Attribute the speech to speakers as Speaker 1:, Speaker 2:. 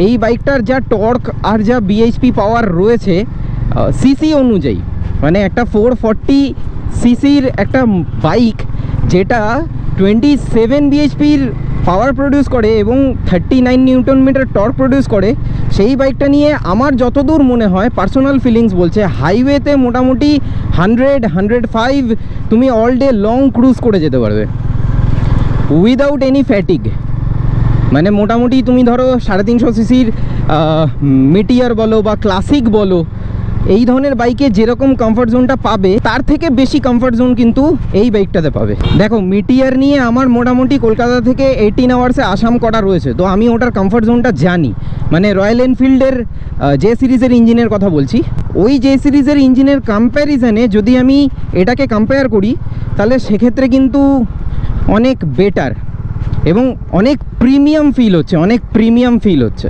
Speaker 1: এই বাইকটার যা টর্ক আর যা বিএইচপি পাওয়ার রয়েছে সিসি অনুযায়ী, মানে একটা 440 সিসির একটা বাইক যেটা 27 বিএইচপির পাওয়ার প্রডিউস করে এবং 39 নিউটন মিটার টর্ক প্রডিউস করে, সেই বাইকটা নিয়ে আমার যতদূর মনে হয় পার্সোনাল ফিলিংস বলছে হাইওয়েতে মোটামুটি 100-105 তুমি অল ডে লং ক্রুজ করে যেতে পারবে উইদাউট এনি ফ্যাটিগ। মানে মোটামুটি তুমি ধরো 350 সিসির মিটিয়ার বলো বা ক্লাসিক বলো, এই ধরনের বাইকে যেরকম কমফর্ট জোনটা পাবে তার থেকে বেশি কমফর্ট জোন কিন্তু এই বাইকটাতে পাবে। দেখো মিটিয়ার নিয়ে আমার মোটামুটি কলকাতা থেকে 18 আওয়ার্সে আসাম করা রয়েছে, তো আমি ওটার কমফর্ট জোনটা জানি। মানে রয়্যাল এনফিল্ডের যে সিরিজের ইঞ্জিনের কথা বলছি, ওই যে সিরিজের ইঞ্জিনের কম্প্যারিজনে যদি আমি এটাকে কম্পেয়ার করি তাহলে সেক্ষেত্রে কিন্তু অনেক বেটার এবং অনেক প্রিমিয়াম ফিল হচ্ছে, অনেক প্রিমিয়াম ফিল হচ্ছে।